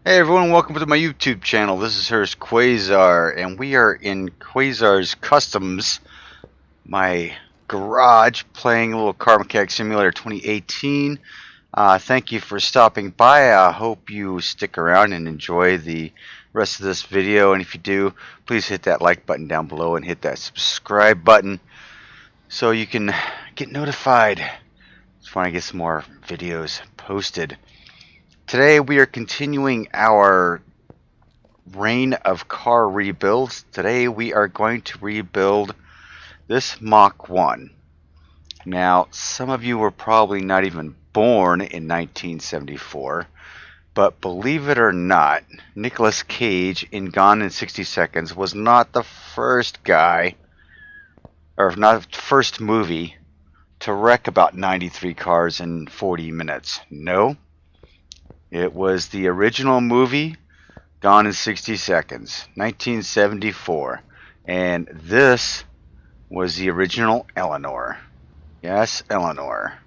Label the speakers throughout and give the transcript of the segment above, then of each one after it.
Speaker 1: Hey everyone, welcome to my YouTube channel. This is Hurst Quayzar, and we are in Quayzar's Customs, my garage, playing a little Car Mechanic Simulator 2018. Thank you for stopping by. I hope you stick around and enjoy the rest of this video, and if you do, please hit that like button down below and hit that subscribe button so you can get notified when I get some more videos posted. Today we are continuing our reign of car rebuilds. Today we are going to rebuild this Mach 1. Now, some of you were probably not even born in 1974, but believe it or not, Nicolas Cage in Gone in 60 Seconds was not the first guy, or not the first movie, to wreck about 93 cars in 40 minutes. No, it was the original movie Gone in 60 Seconds, 1974. And this was the original Eleanor. Yes, Eleanor.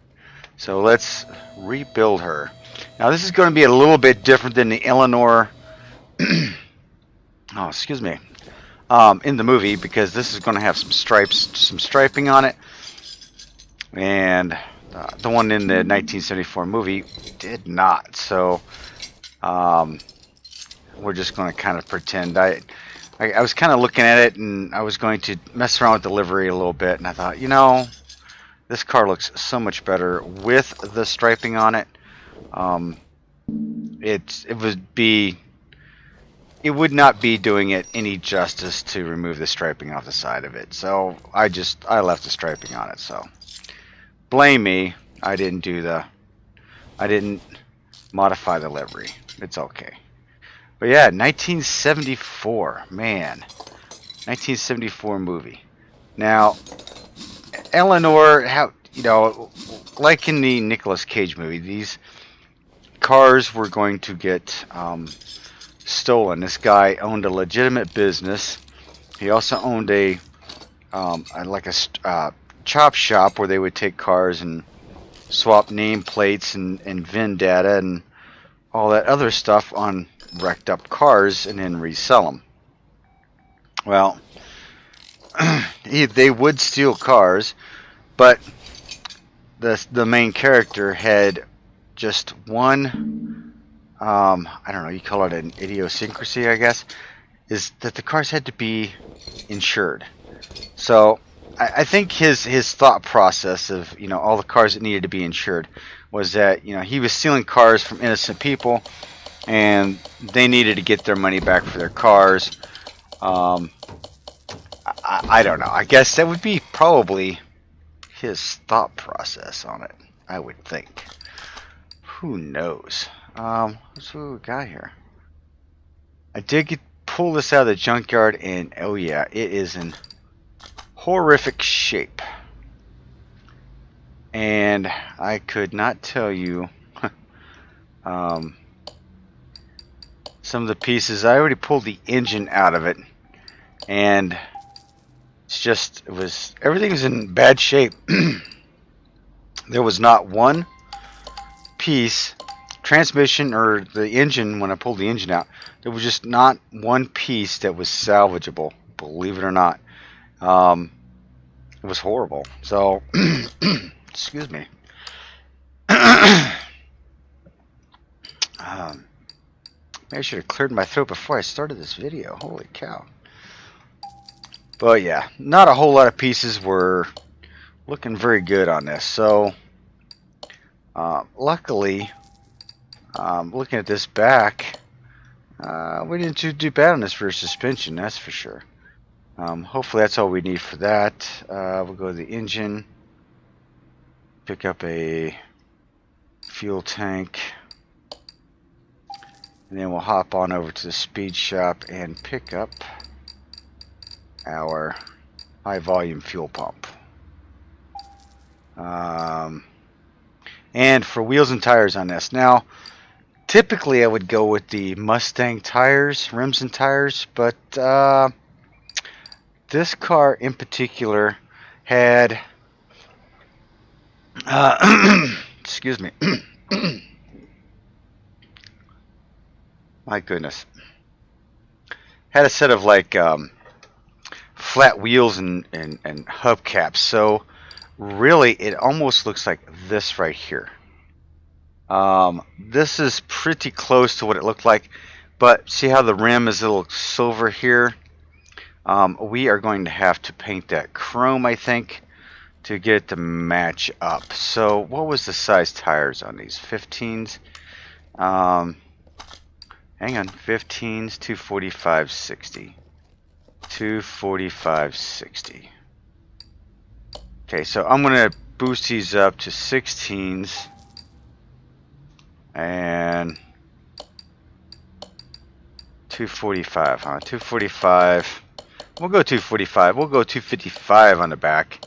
Speaker 1: So let's rebuild her. Now this is going to be a little bit different than the Eleanor oh, excuse me, in the movie, because this is going to have some striping on it. And the one in the 1974 movie did not. So we're just going to kind of pretend. I was kind of looking at it, and I was going to mess around with the livery a little bit, and I thought, you know, this car looks so much better with the striping on it. It would not be doing it any justice to remove the striping off the side of it. So I left the striping on it. So blame me. I didn't modify the livery. It's okay. But yeah, 1974, man. 1974 movie. Now, Eleanor, like in the Nicolas Cage movie, these cars were going to get stolen. This guy owned a legitimate business. He also owned a chop shop where they would take cars and swap nameplates and VIN data and all that other stuff on wrecked up cars and then resell them. Well, they would steal cars, but the main character had just one, I don't know, you call it an idiosyncrasy, I guess, is that the cars had to be insured. So I think his thought process of, all the cars that needed to be insured was that, he was stealing cars from innocent people, and they needed to get their money back for their cars. I don't know. I guess that would be probably his thought process on it, I would think. Who knows? What we got here? I did pull this out of the junkyard, and oh yeah, it is in horrific shape. And I could not tell you some of the pieces. I already pulled the engine out of it, and everything is in bad shape. There was not one piece, transmission or the engine, when I pulled the engine out, there was just not one piece that was salvageable, believe it or not. It was horrible. So, excuse me. Maybe I should have cleared my throat before I started this video. Holy cow. But yeah, not a whole lot of pieces were looking very good on this. So, luckily, looking at this back, we didn't do bad on this rear suspension, that's for sure. Hopefully that's all we need for that. We'll go to the engine, pick up a fuel tank, and then we'll hop on over to the speed shop and pick up our high volume fuel pump. And for wheels and tires on this. Now, typically I would go with the Mustang tires, rims and tires, but this car in particular had excuse me. My goodness. Had a set of like flat wheels and hubcaps. So really, it almost looks like this right here. This is pretty close to what it looked like, but see how the rim is a little silver here? We are going to have to paint that chrome, I think, to get it to match up. So what was the size tires on these? 15s? Hang on, 15s, 245/60. 245/60. Okay, so I'm going to boost these up to 16s. And 245, huh? 245. We'll go 245. We'll go 255 on the back.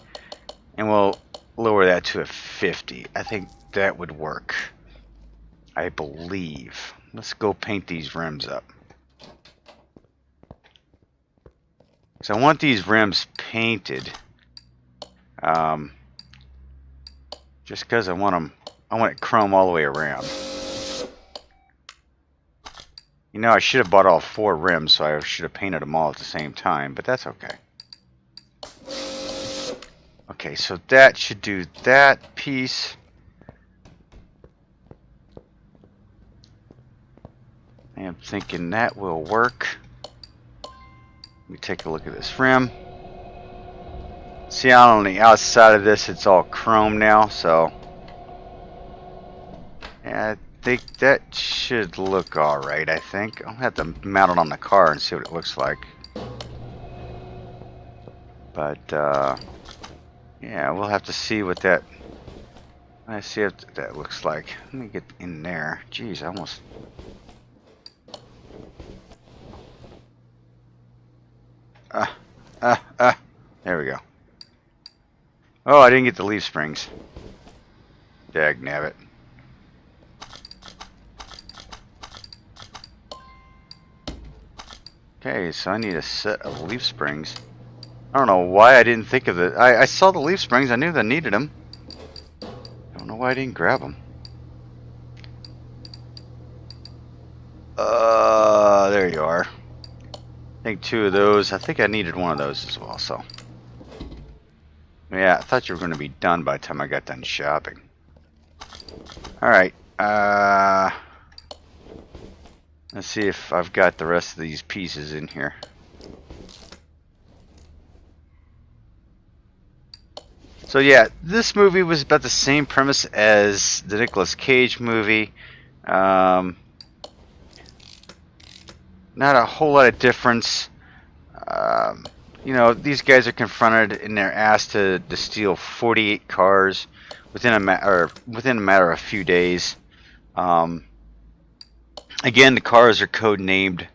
Speaker 1: And we'll lower that to a 50. I think that would work. I believe. Let's go paint these rims up. So I want these rims painted. Just because I want it chrome all the way around. You know, I should have bought all 4 rims, so I should have painted them all at the same time, but that's okay. Okay, so that should do that piece. I'm thinking that will work. Let me take a look at this rim. See, on the outside of this, it's all chrome now, so yeah, I think that should look alright, I think. I'll have to mount it on the car and see what it looks like. But, yeah, we'll have to see what that... Let's see what that looks like. Let me get in there. Jeez, I almost... There we go. Oh, I didn't get the leaf springs. Dagnabbit. Okay, so I need a set of leaf springs. I don't know why I didn't think of it. I saw the leaf springs. I knew that I needed them. I don't know why I didn't grab them. There you are. I think 2 of those. I think I needed one of those as well, so. Yeah, I thought you were going to be done by the time I got done shopping. Alright, let's see if I've got the rest of these pieces in here. So yeah, this movie was about the same premise as the Nicolas Cage movie. Not a whole lot of difference. You know, these guys are confronted and they're asked to steal 48 cars within a matter of a few days. Again, the cars are code named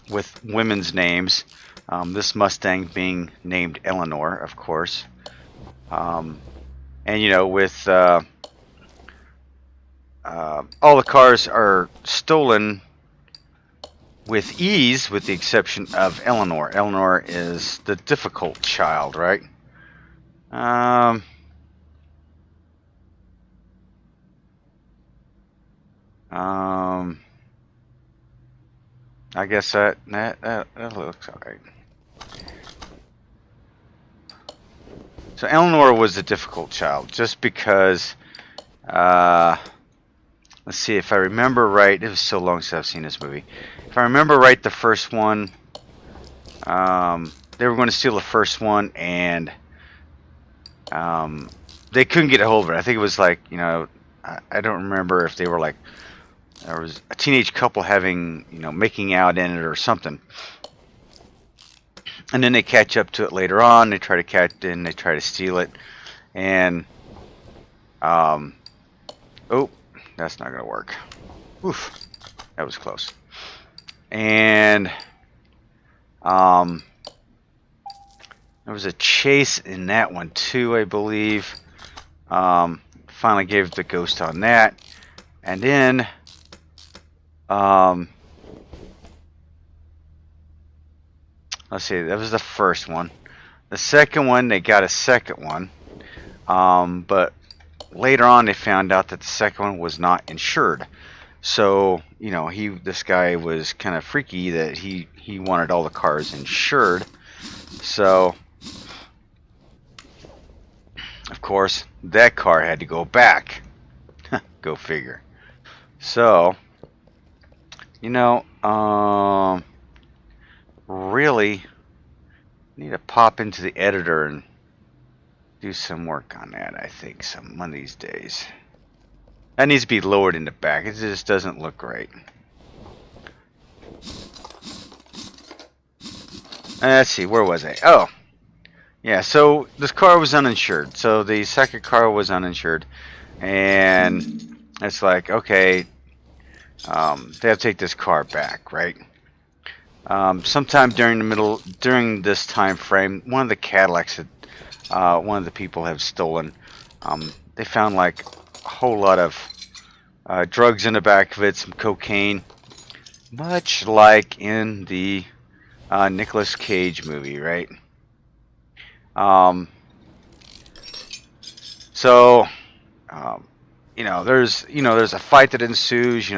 Speaker 1: with women's names. This Mustang being named Eleanor, of course. And you know, with all the cars are stolen with ease, with the exception of Eleanor. Eleanor is the difficult child, right? I guess that looks alright. So Eleanor was the difficult child, just because. Let's see if I remember right. It was so long since I've seen this movie. If I remember right, the first one, they were going to steal the first one, and they couldn't get a hold of it. I think it was like, you know, I don't remember if they were like, there was a teenage couple having, you know, making out in it or something. And then they catch up to it later on. They try to steal it, and oh, that's not gonna work. Oof, that was close. And there was a chase in that one too, I believe. Finally gave the ghost on that, and then let's see, that was the first one. The second one, they got a second one, but later on they found out that the second one was not insured. So, you know, this guy was kind of freaky that he wanted all the cars insured. So, of course, that car had to go back. Go figure. So, you know, really need to pop into the editor and do some work on that, I think, one of these days. That needs to be lowered in the back. It just doesn't look right. Let's see, where was I? Oh, yeah, so this car was uninsured. So the second car was uninsured. And it's like, okay, they have to take this car back, right? Sometime during this time frame, one of the Cadillacs that one of the people have stolen, they found like a whole lot of drugs in the back of it, some cocaine, much like in the Nicolas Cage movie, right? So, there's a fight that ensues.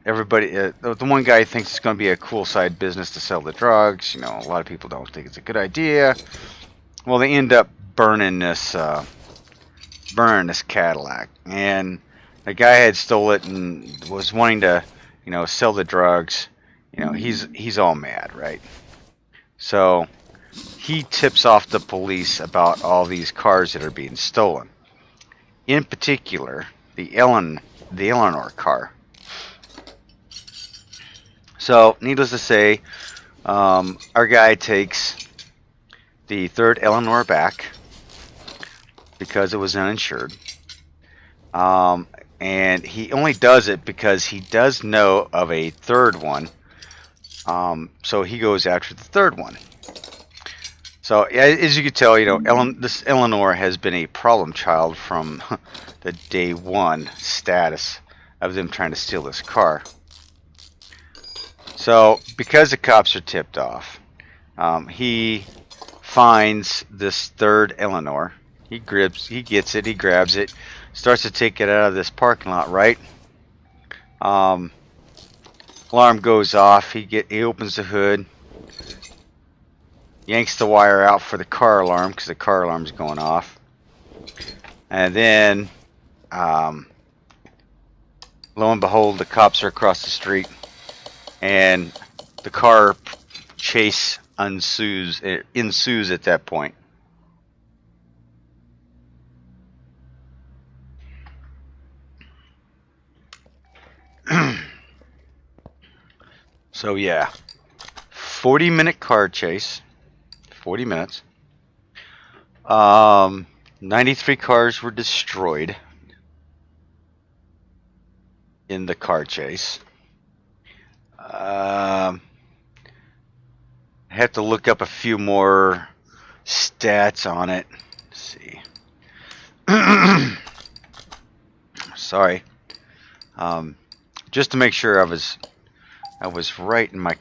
Speaker 1: Everybody, the one guy thinks it's going to be a cool side business to sell the drugs. A lot of people don't think it's a good idea. Well, they end up burning this Cadillac, and the guy had stole it and was wanting to, sell the drugs. He's all mad, right? So he tips off the police about all these cars that are being stolen. In particular, the Eleanor car. So, needless to say, our guy takes the third Eleanor back because it was uninsured. And he only does it because he does know of a third one. So he goes after the third one. So, as you can tell, this Eleanor has been a problem child from the day one status of them trying to steal this car. So, because the cops are tipped off, he finds this third Eleanor. He gets it, he grabs it, starts to take it out of this parking lot, right? Alarm goes off. He opens the hood, yanks the wire out for the car alarm because the car alarm's going off, and then, lo and behold, the cops are across the street, and the car chase ensues at that point. So yeah, 40-minute car chase, 40 minutes. 93 cars were destroyed in the car chase. I have to look up a few more stats on it. Let's see. Sorry. Just to make sure I was right in my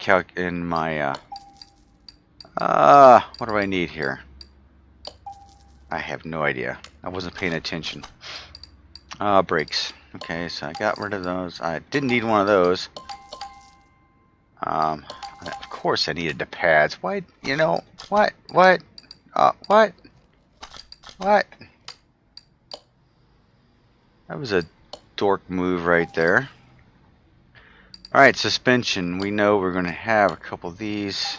Speaker 1: what do I need here? I have no idea. I wasn't paying attention. Brakes. Okay, so I got rid of those. I didn't need one of those. Of course I needed the pads. Why, what? What? What? That was a dork move right there. Alright, suspension. We know we're going to have a couple of these.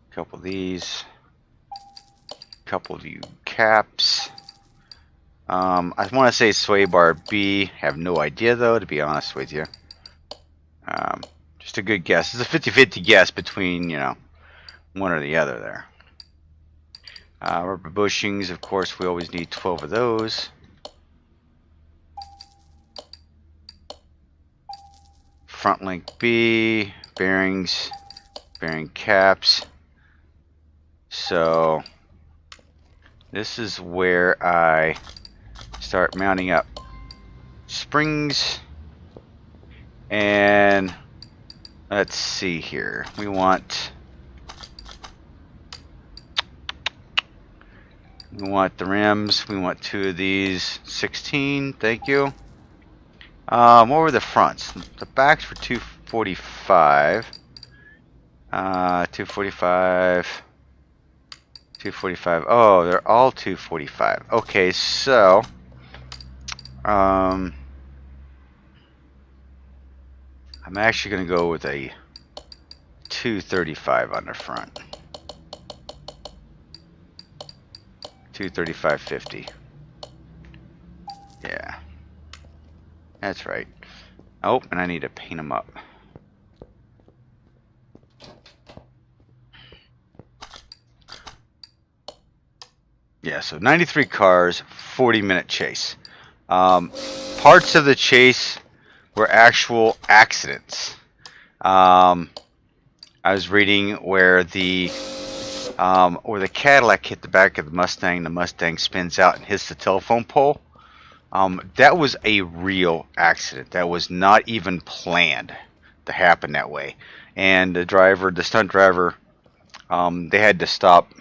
Speaker 1: Couple of these. Couple of you caps. I want to say sway bar B. Have no idea though, to be honest with you. Just a good guess. It's a 50-50 guess between, one or the other there. Rubber bushings, of course, we always need 12 of those. Front link B, bearings, bearing caps. So this is where I start mounting up springs, and let's see here. We want the rims. We want 2 of these. 16, thank you. What were the fronts? The backs were 245. 245. 245. Oh, they're all 245. Okay, so I'm actually going to go with a 235 on the front. 235.50. Yeah, that's right. Oh, and I need to paint them up. Yeah, so 93 cars, 40-minute chase. Parts of the chase were actual accidents. I was reading where the Cadillac hit the back of the Mustang spins out and hits the telephone pole. That was a real accident. That was not even planned to happen that way. And the stunt driver, they had to stop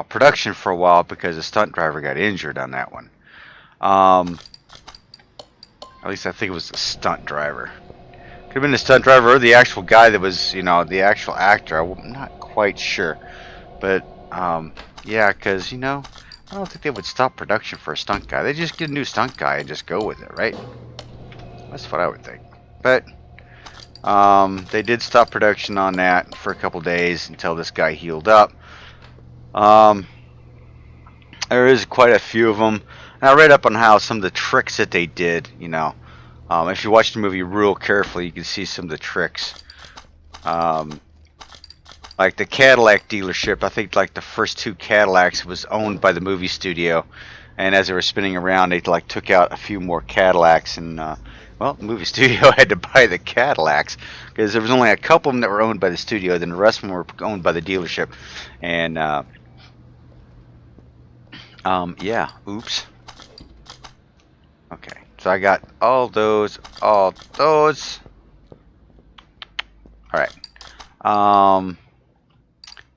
Speaker 1: production for a while because the stunt driver got injured on that one. At least I think it was the stunt driver. Could have been the stunt driver or the actual guy that was, the actual actor. I'm not quite sure. But, yeah, because, I don't think they would stop production for a stunt guy. They just get a new stunt guy and just go with it, right? That's what I would think. But, they did stop production on that for a couple days until this guy healed up. There is quite a few of them. And I read up on how some of the tricks that they did, if you watch the movie real carefully, you can see some of the tricks. Like the Cadillac dealership, I think like the first two Cadillacs was owned by the movie studio. And as they were spinning around, they like took out a few more Cadillacs, and well, the movie studio had to buy the Cadillacs because there was only a couple of them that were owned by the studio. Then the rest of them were owned by the dealership. And yeah, oops. Okay, so I got all those. All right.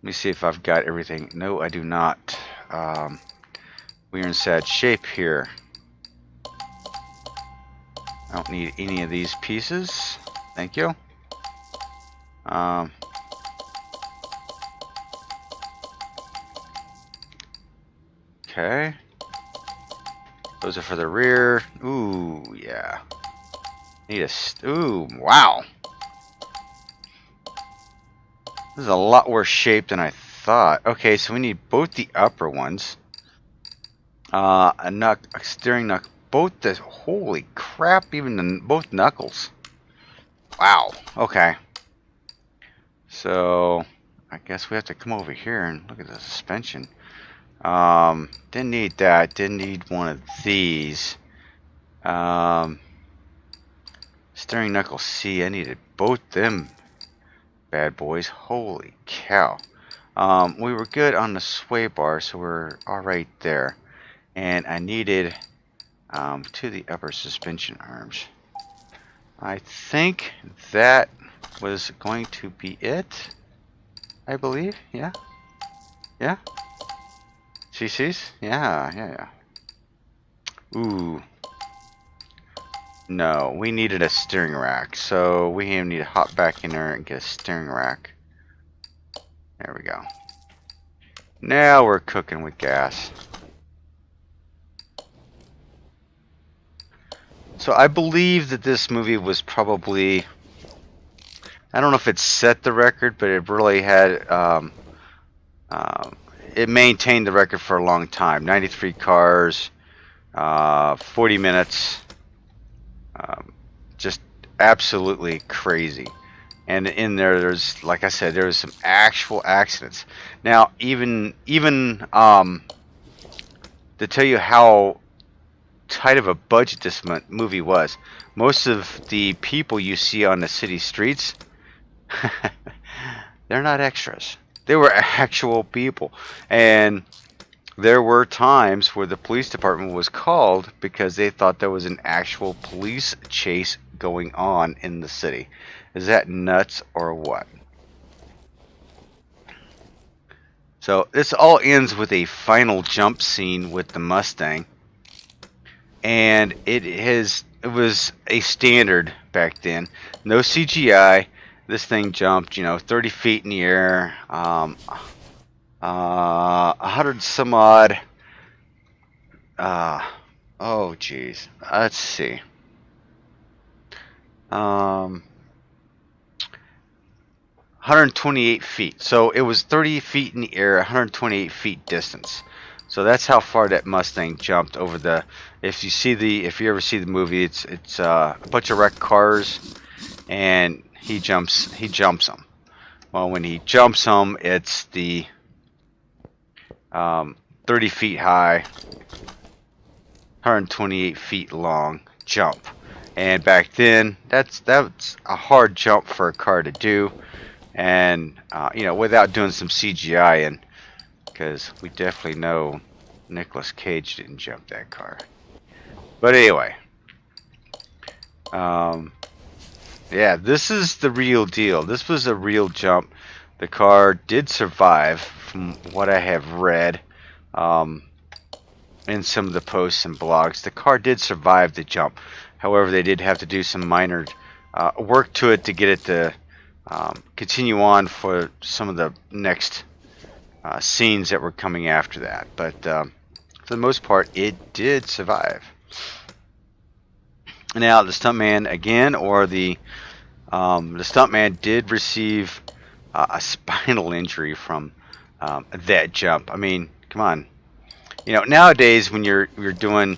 Speaker 1: Let me see if I've got everything. No, I do not. We're in sad shape here. I don't need any of these pieces. Thank you. Okay. Those are for the rear. Ooh, yeah. Need a... Ooh, wow. This is a lot worse shape than I thought. Okay, so we need both the upper ones. A steering knuckle. Both the... Holy crap, even both knuckles. Wow. Okay. So, I guess we have to come over here and look at the suspension. Didn't need that. Didn't need one of these. Steering knuckle C. I needed both them bad boys. Holy cow. We were good on the sway bar, so we're alright there. And I needed to the upper suspension arms. I think that was going to be it. I believe. Yeah. Yeah. CCs? Yeah. Ooh. No, we needed a steering rack, so we need to hop back in there and get a steering rack. There we go. Now we're cooking with gas. So I believe that this movie was probably... I don't know if it set the record, but it really had... it maintained the record for a long time. 93 cars, 40 minutes. Just absolutely crazy. And in there's, like I said, there was some actual accidents. Now, even to tell you how tight of a budget this movie was, most of the people you see on the city streets, they're not extras. They were actual people. And there were times where the police department was called because they thought there was an actual police chase going on in the city. Is that nuts or what? So this all ends with a final jump scene with the Mustang. And it has it was a standard back then. No CGI. This thing jumped, 30 feet in the air. 100 some odd. Oh geez. Let's see. 128 feet. So it was 30 feet in the air, 128 feet distance. So that's how far that Mustang jumped over the. If you ever see the movie, it's a bunch of wrecked cars, and he jumps them. Well, when he jumps them, it's the 30 feet high, 128 feet long jump. And back then, that's a hard jump for a car to do, and without doing some CGI, and because we definitely know Nicolas Cage didn't jump that car. But anyway, yeah, this is the real deal. This was a real jump. The car did survive, from what I have read in some of the posts and blogs. The car did survive the jump. However, they did have to do some minor work to it to get it to continue on for some of the next scenes that were coming after that. But for the most part, it did survive. Now, the stuntman again, or the stuntman did receive a spinal injury from that jump. I mean, come on. Nowadays when you're doing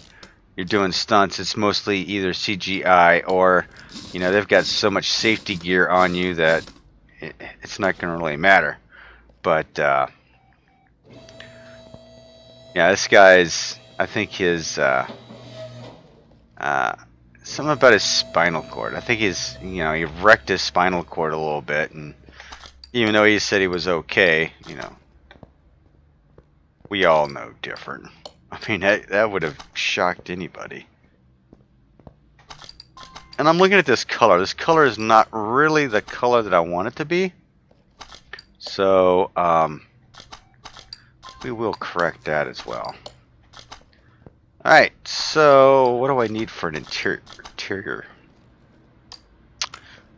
Speaker 1: stunts, it's mostly either CGI or they've got so much safety gear on you that it's not going to really matter. But yeah, this guy's, I think his something about his spinal cord. I think he wrecked his spinal cord a little bit, and even though he said he was okay, we all know different. I mean, that would have shocked anybody. And I'm looking at this color. This color is not really the color that I want it to be. So, we will correct that as well. Alright, so what do I need for an interior?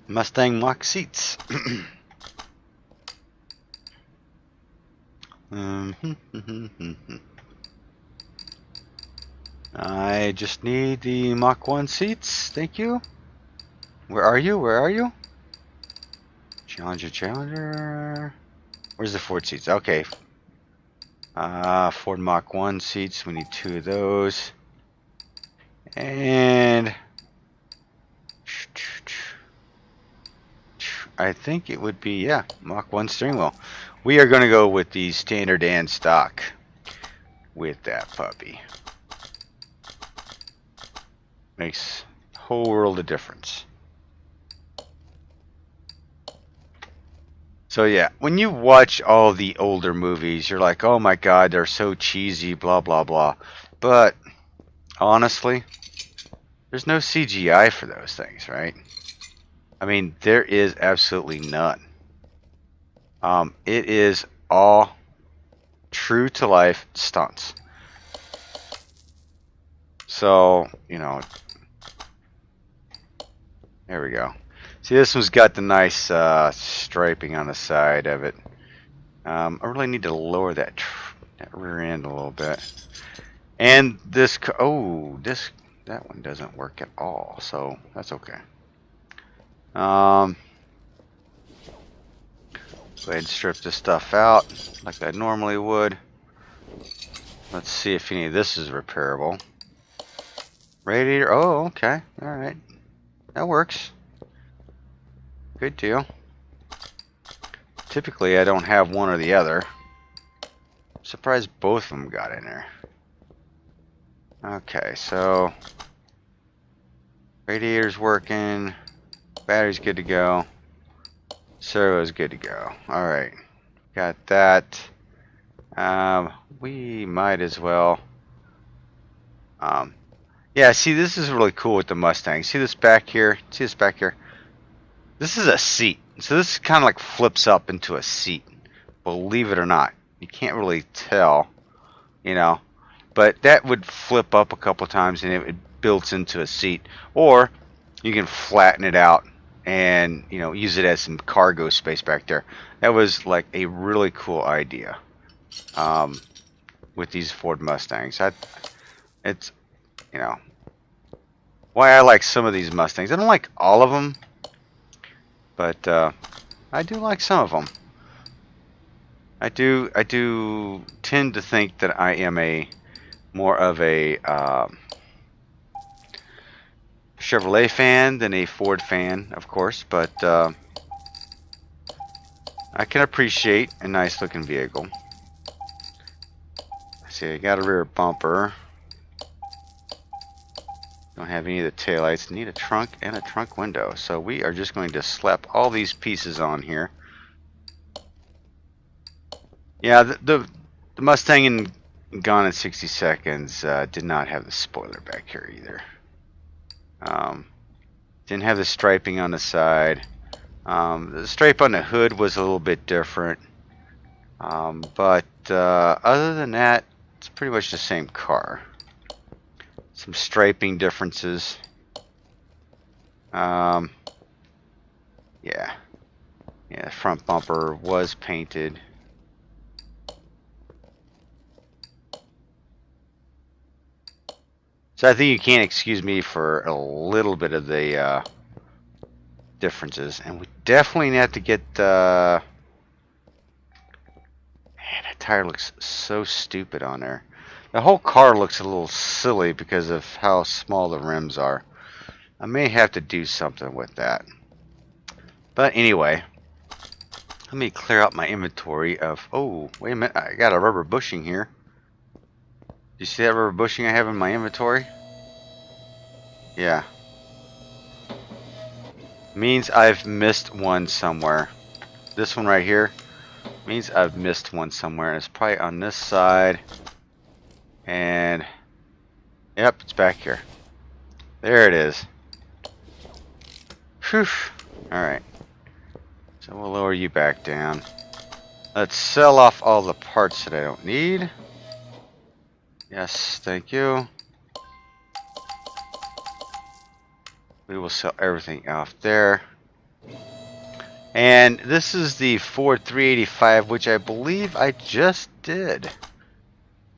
Speaker 1: Mustang Mach seats. I just need the Mach 1 seats. Thank you. Where are you? Where are you? Challenger. Where's the Ford seats? Okay. Ford Mach 1 seats. We need 2 of those. And I think it would be, yeah, Mach 1 steering wheel. We are going to go with the standard and stock with that puppy. Makes a whole world of difference. So yeah, when you watch all the older movies, you're like, oh my god, they're so cheesy, blah blah blah. But honestly, there's no CGI for those things, right? I mean, there is absolutely none. It is all true to life stunts. So, there we go. See, this one's got the nice striping on the side of it. I really need to lower that rear end a little bit. And this, that one doesn't work at all, so that's okay. Go ahead and strip this stuff out like I normally would. Let's see if any of this is repairable. Radiator, oh, okay, alright. That works. Good deal. Typically, I don't have one or the other. I'm surprised both of them got in there. Okay, so radiator's working. Battery's good to go. Servo's good to go. Alright. Got that. We might as well. Yeah, see, this is really cool with the Mustang. See this back here? See this back here? This is a seat. So this kind of like flips up into a seat. Believe it or not. You can't really tell, But that would flip up a couple times and it would built into a seat, or you can flatten it out and use it as some cargo space back there. That was like a really cool idea with these Ford Mustangs. It's why I like some of these Mustangs. I don't like all of them, but I do like some of them. I do tend to think that I am more of a Chevrolet fan than a Ford fan, of course, but I can appreciate a nice looking vehicle. See, I got a rear bumper. Don't have any of the taillights. Need a trunk and a trunk window. So we are just going to slap all these pieces on here. Yeah, the Mustang in Gone in 60 Seconds did not have the spoiler back here either. Didn't have the striping on the side. The stripe on the hood was a little bit different. But other than that, it's pretty much the same car. Some striping differences. Yeah. Yeah, front bumper was painted. So I think you can excuse me for a little bit of the differences. And we definitely have to get... man, that tire looks so stupid on there. The whole car looks a little silly because of how small the rims are. I may have to do something with that. But anyway, let me clear out my inventory of... Oh, wait a minute. I got a rubber bushing here. You see that rubber bushing I have in my inventory? Yeah. Means I've missed one somewhere. This one right here means I've missed one somewhere. It's probably on this side. And... Yep, it's back here. There it is. Whew. Alright. So we'll lower you back down. Let's sell off all the parts that I don't need. Yes, thank you. We will sell everything off there. And this is the Ford 385, which I believe I just did.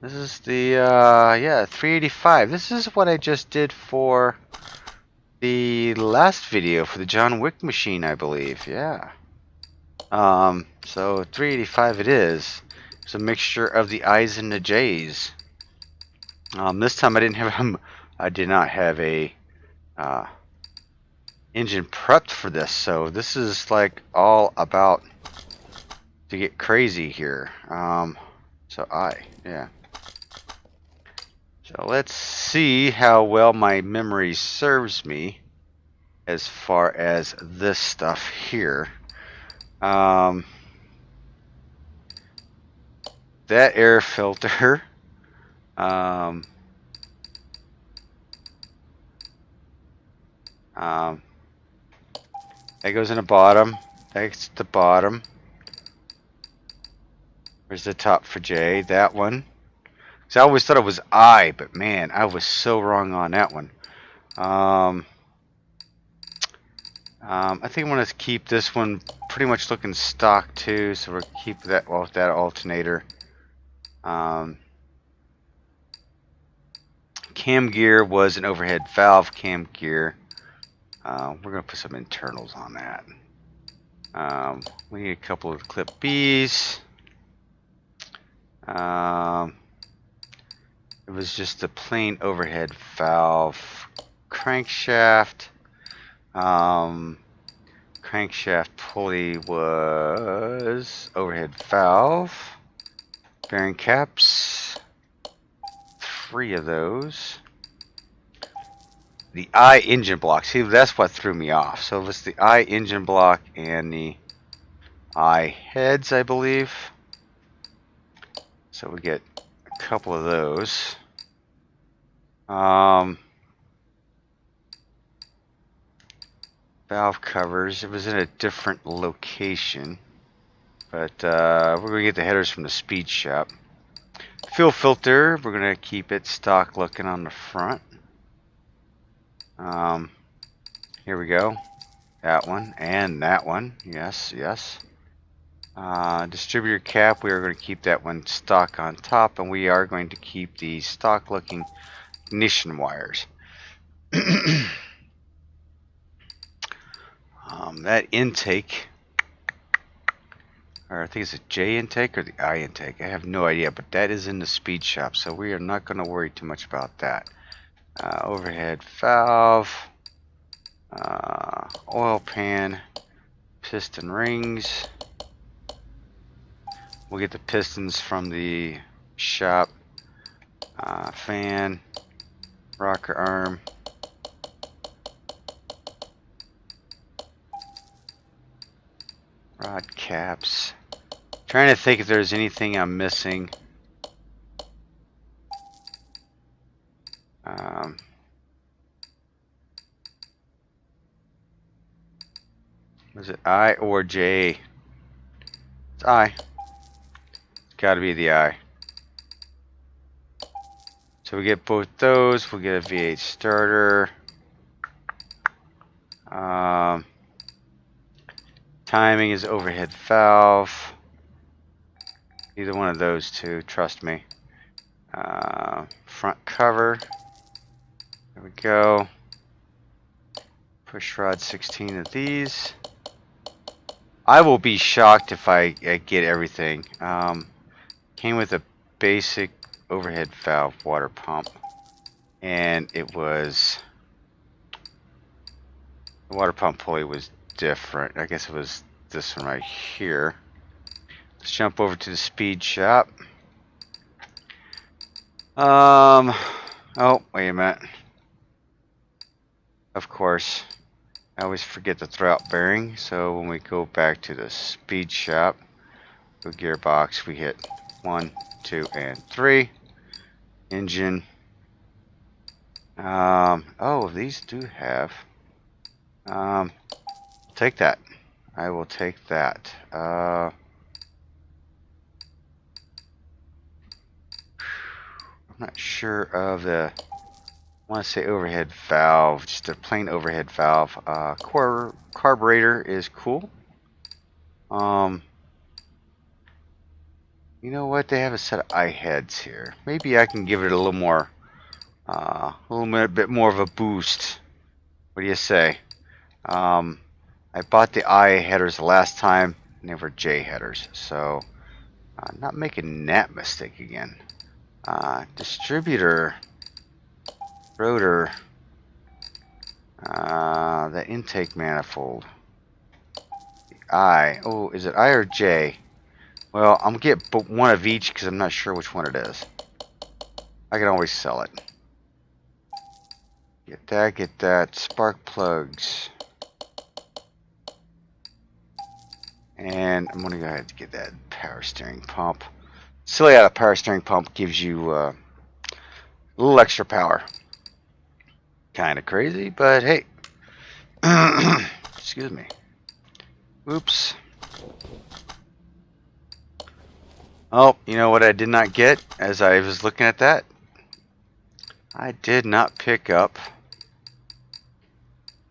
Speaker 1: This is the, yeah, 385. This is what I just did for the last video for the John Wick machine, I believe. Yeah. So 385 it is. It's a mixture of the I's and the J's. This time I did not have a engine prepped for this, so this is like all about to get crazy here. Yeah. So let's see how well my memory serves me as far as this stuff here. That air filter. That goes in the bottom. That's the bottom. Where's the top for J? That one. So I always thought it was I, but man, I was so wrong on that one. I think I want to keep this one pretty much looking stock too, so we'll keep that off that alternator. Cam gear was an overhead valve cam gear. We're going to put some internals on that. We need a couple of clip B's. It was just a plain overhead valve crankshaft. Crankshaft pulley was overhead valve. Bearing caps. 3 of those. The I engine block. See, that's what threw me off. So it was the I engine block and the I heads, I believe. So we get a couple of those. Valve covers. It was in a different location. But we're going to get the headers from the speed shop. Fuel filter. We're going to keep it stock looking on the front. Here we go. That one and that one. Yes, yes. Distributor cap, we are going to keep that one stock on top, and we are going to keep the stock looking ignition wires. That intake, or I think it's a J intake or the I intake, I have no idea, but that is in the speed shop, so we are not going to worry too much about that. Overhead valve, oil pan, piston rings. We'll get the pistons from the shop. Fan, rocker arm, rod caps. Trying to think if there's anything I'm missing. Was it I or J? It's I. It's got to be the I. So we get both those. We'll get a V8 starter. Timing is overhead valve. Either one of those two, trust me. Front cover. There we go. Push rod 16 of these. I will be shocked if I get everything. Came with a basic overhead valve water pump, and it was, the water pump pulley was different. I guess it was this one right here. Let's jump over to the speed shop. Oh, wait a minute. Of course, I always forget to throw out bearing, so when we go back to the speed shop, the gearbox, we hit 1, 2, and 3. Engine. Oh, these do have. Take that. I will take that. I'm not sure of the, I want to say overhead valve, just a plain overhead valve. Carburetor is cool. You know what? They have a set of eye heads here. Maybe I can give it a little more, bit more of a boost. What do you say? I bought the I headers last time, and they were J headers, so not making that mistake again. Distributor, rotor, the intake manifold. The I. Oh, is it I or J? Well, I'm gonna get one of each because I'm not sure which one it is. I can always sell it. Get that, get that. Spark plugs. And I'm gonna go ahead and get that power steering pump. Silly how a power steering pump gives you a little extra power. Kind of crazy, but hey. Excuse me. Oops. Oh, you know what I did not get as I was looking at that? I did not pick up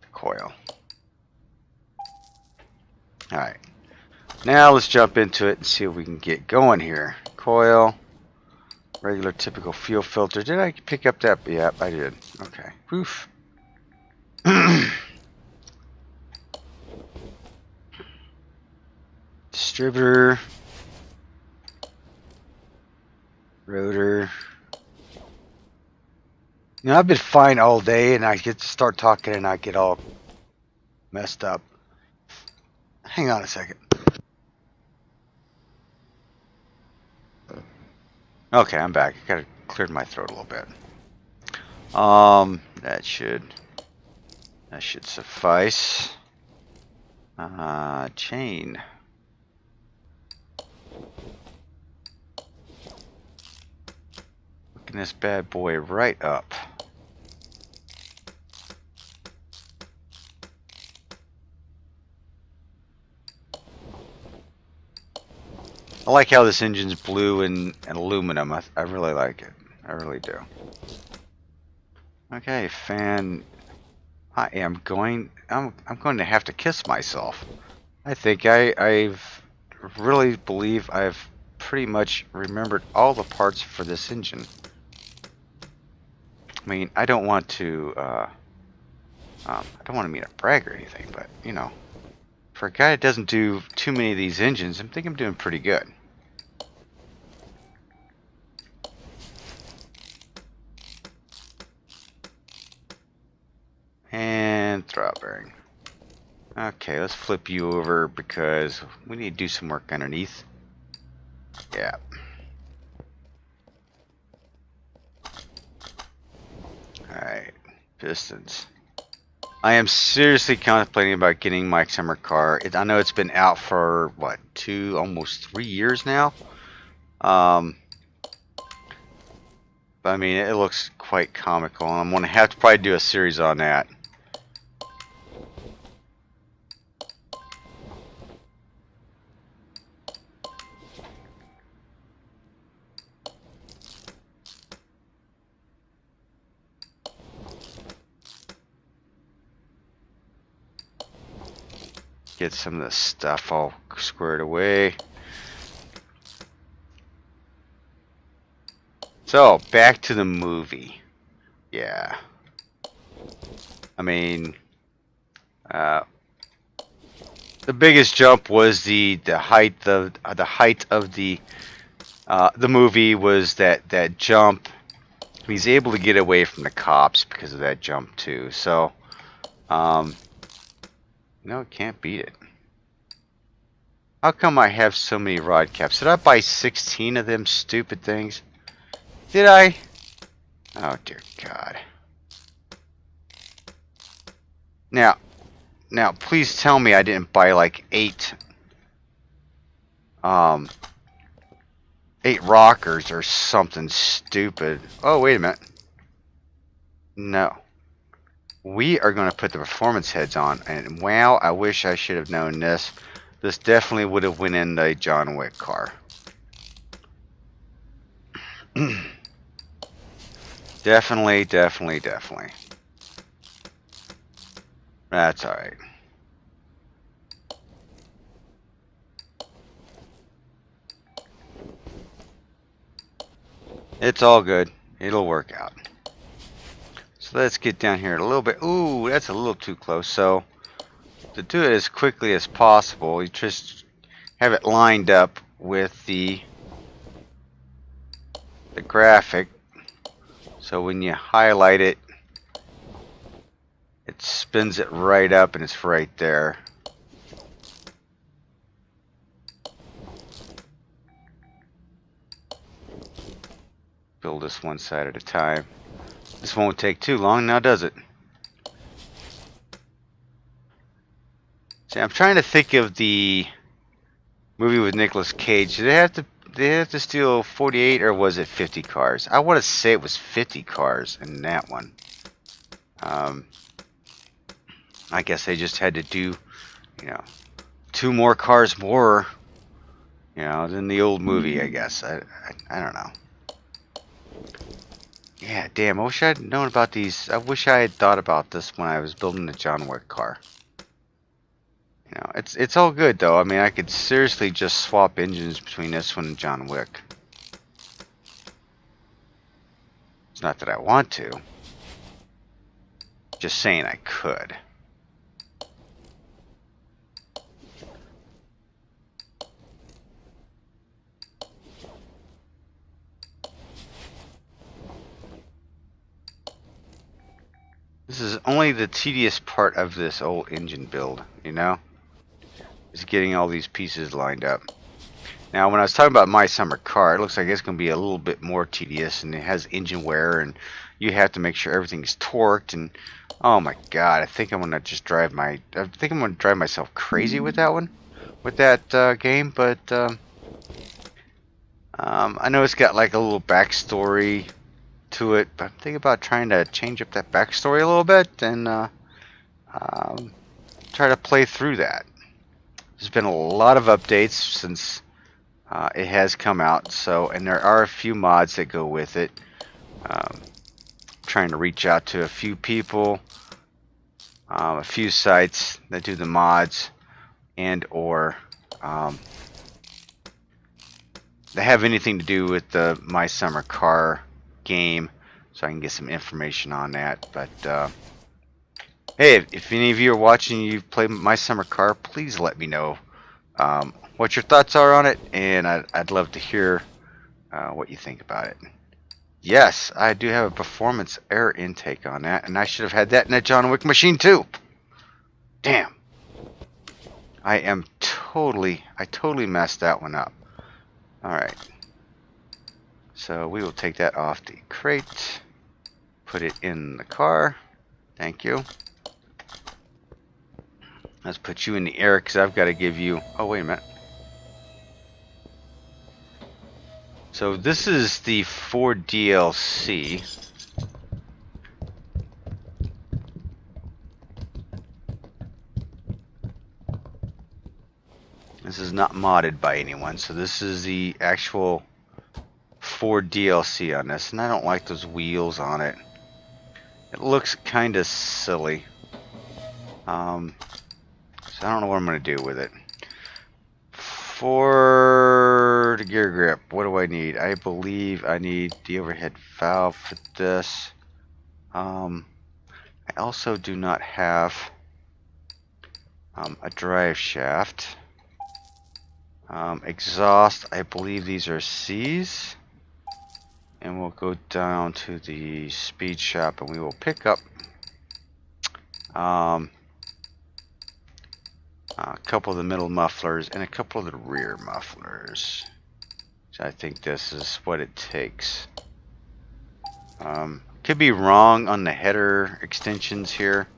Speaker 1: the coil. Alright. Now let's jump into it and see if we can get going here. Coil. Regular typical fuel filter. Did I pick up that? Yep, I did. Okay. Oof. Distributor. Rotor. You know, I've been fine all day and I get to start talking and I get all messed up. Hang on a second. Okay, I'm back. I gotta clear my throat a little bit. That should suffice. Chain. Looking this bad boy right up. I like how this engine's blue and aluminum. I really like it. I really do. Okay, fan I'm going to have to kiss myself. I think I've really believe I've pretty much remembered all the parts for this engine. I mean, I don't want to mean to brag or anything, but you know, for a guy that doesn't do too many of these engines, I think I'm doing pretty good. And throwout bearing. Okay, let's flip you over because we need to do some work underneath. Yeah. Alright, pistons. I am seriously contemplating about getting my summer car. I know it's been out for, what, almost 3 years now? But I mean, it looks quite comical, and I'm going to have to probably do a series on that. Get some of this stuff all squared away. So, back to the movie. Yeah. I mean, the biggest jump was the height of the movie was that jump. He's able to get away from the cops because of that jump too. So, no, can't beat it. How come I have so many rod caps? Did I buy 16 of them stupid things? Did I? Oh dear God. Now, please tell me I didn't buy like 8 rockers or something stupid. Oh, wait a minute. No. We are going to put the performance heads on, and wow, I wish I should have known this. This definitely would have went in the John Wick car. Definitely. That's alright. It's all good. It'll work out. So let's get down here a little bit. Ooh, that's a little too close. So to do it as quickly as possible, you just have it lined up with the graphic. So when you highlight it, it spins it right up and it's right there. Build this one side at a time. This won't take too long now, does it? See, I'm trying to think of the movie with Nicolas Cage. Did they have to steal 48 or was it 50 cars? I want to say it was 50 cars in that one. I guess they just had to do, 2 more cars more, than the old movie, I guess. I don't know. Yeah, damn, I wish I had known about these. I wish I had thought about this when I was building the John Wick car. It's all good, though. I mean, I could seriously just swap engines between this one and John Wick. It's not that I want to. Just saying I could. This is only the tedious part of this old engine build, is getting all these pieces lined up. Now, when I was talking about my summer car, it looks like it's going to be a little bit more tedious, and it has engine wear, and you have to make sure everything's torqued, and oh my God, I think I'm going to just drive myself crazy with that one, with that game, but I know it's got like a little backstory to it, but I'm thinking about trying to change up that backstory a little bit and try to play through that. There's been a lot of updates since it has come out, and there are a few mods that go with it. Trying to reach out to a few people a few sites that do the mods and or that have anything to do with the My Summer Car game, so I can get some information on that. But hey, if any of you are watching, you've played My Summer Car, please let me know what your thoughts are on it, and I'd love to hear what you think about it. Yes, I do have a performance air intake on that, and I should have had that in a John Wick machine too. Damn. I totally messed that one up. Alright. So we will take that off the crate, put it in the car. Thank you. Let's put you in the air because I've got to give you... Oh, wait a minute. So this is the 4 DLC. This is not modded by anyone, so this is the actual 4 DLC on this, and I don't like those wheels on it. It looks kind of silly. So I don't know what I'm going to do with it. For the gear grip, what do I need? I believe I need the overhead valve for this. I also do not have a drive shaft. Exhaust, I believe these are C's. And we'll go down to the speed shop and we will pick up a couple of the middle mufflers and a couple of the rear mufflers. So I think this is what it takes. Could be wrong on the header extensions here.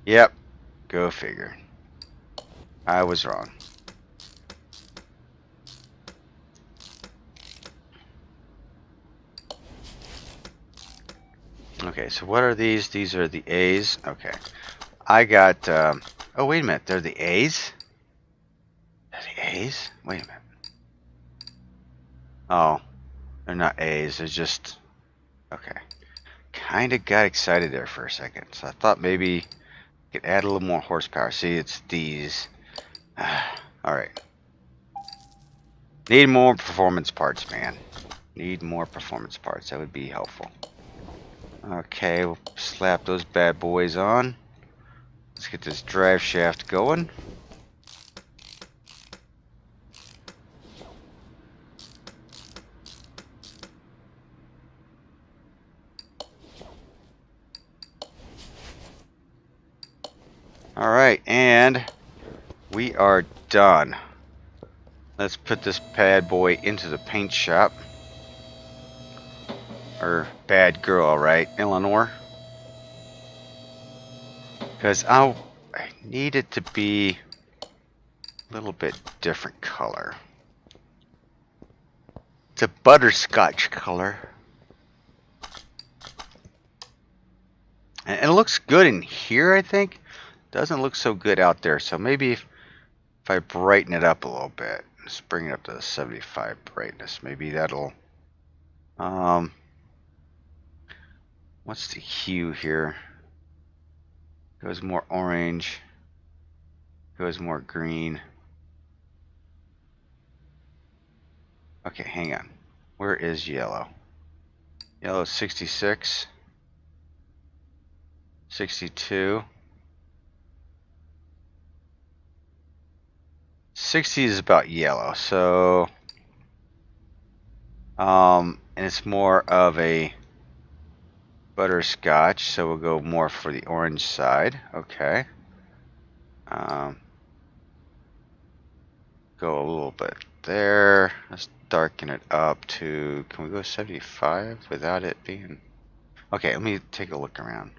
Speaker 1: Yep, go figure. I was wrong. Okay, so what are these? These are the A's. Okay. I got, oh, wait a minute. They're the A's? They're the A's? Wait a minute. Oh, they're not A's. They're just, okay. Kind of got excited there for a second. So I thought maybe I could add a little more horsepower. See, it's these. Alright. Need more performance parts, man. Need more performance parts. That would be helpful. Okay, we'll slap those bad boys on. Let's get this drive shaft going. Alright, and we are done. Let's put this bad boy into the paint shop. Or bad girl, right? Eleanor. Because I need it to be a little bit different color. It's a butterscotch color. And it looks good in here, I think. Doesn't look so good out there. So maybe if I brighten it up a little bit. Let's bring it up to 75 brightness. Maybe that'll... what's the hue here? Goes more orange. Goes more green. Okay, hang on. Where is yellow? Yellow is 66. 62. 60 is about yellow, so and it's more of a butterscotch, so we'll go more for the orange side. Okay. Go a little bit there. Let's darken it up to, can we go 75 without it being... Okay, let me take a look around.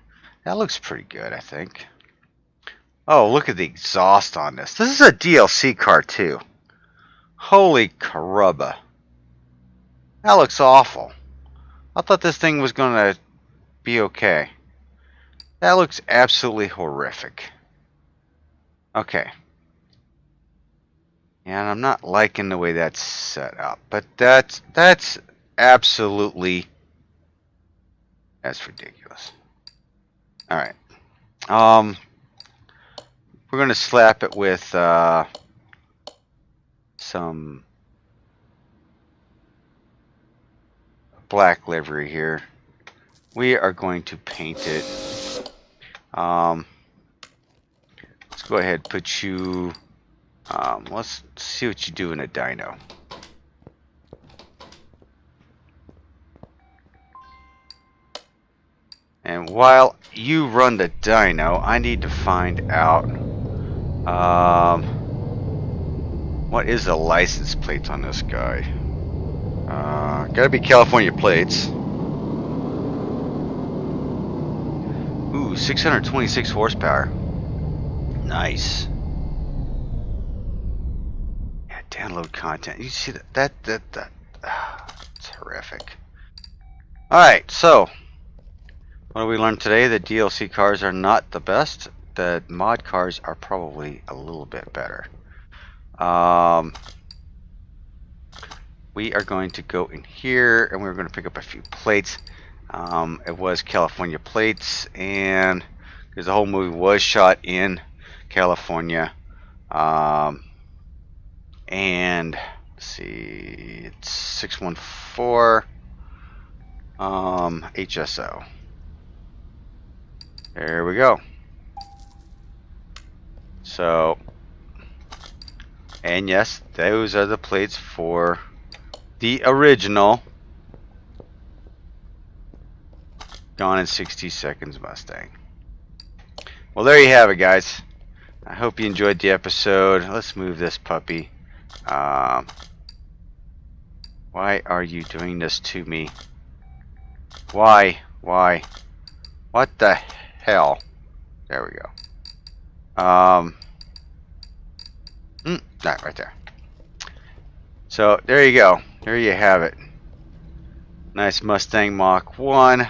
Speaker 1: That looks pretty good, I think. Oh, look at the exhaust on this. This is a DLC car, too. Holy carubba. That looks awful. I thought this thing was going to be okay. That looks absolutely horrific. Okay. And I'm not liking the way that's set up. But that's absolutely... That's ridiculous. All right. We're gonna slap it with some black livery here. We are going to paint it. Let's go ahead and put you. Let's see what you do in a dyno. And while you run the dyno, I need to find out what is the license plate on this guy. Gotta be California plates. Ooh, 626 horsepower. Nice. Yeah, download content. You see that? It's horrific. Alright, so what did we learn today? The DLC cars are not the best. The mod cars are probably a little bit better. We are going to go in here and we're going to pick up a few plates. It was California plates, and because the whole movie was shot in California. And let's see, it's 614 HSO. There we go. So, and yes, those are the plates for the original Gone in 60 Seconds Mustang. Well, there you have it, guys. I hope you enjoyed the episode. Let's move this puppy. Why are you doing this to me? Why? What the hell? There we go. That right there. So there you go. There you have it. Nice Mustang Mach 1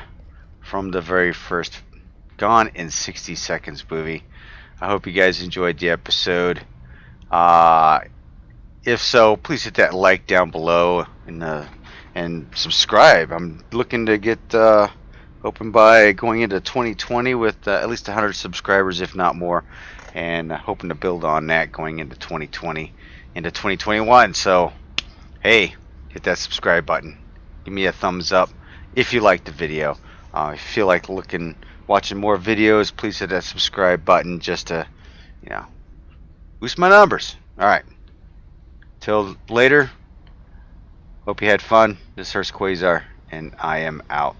Speaker 1: from the very first Gone in 60 Seconds movie. I hope you guys enjoyed the episode. If so, please hit that like down below and subscribe. I'm looking to get open by going into 2020 with at least 100 subscribers, if not more, and hoping to build on that going into 2020, into 2021. So, hey, hit that subscribe button. Give me a thumbs up if you liked the video. If you feel like watching more videos, please hit that subscribe button just to, boost my numbers. All right. Till later. Hope you had fun. This is Hurst Quayzar, and I am out.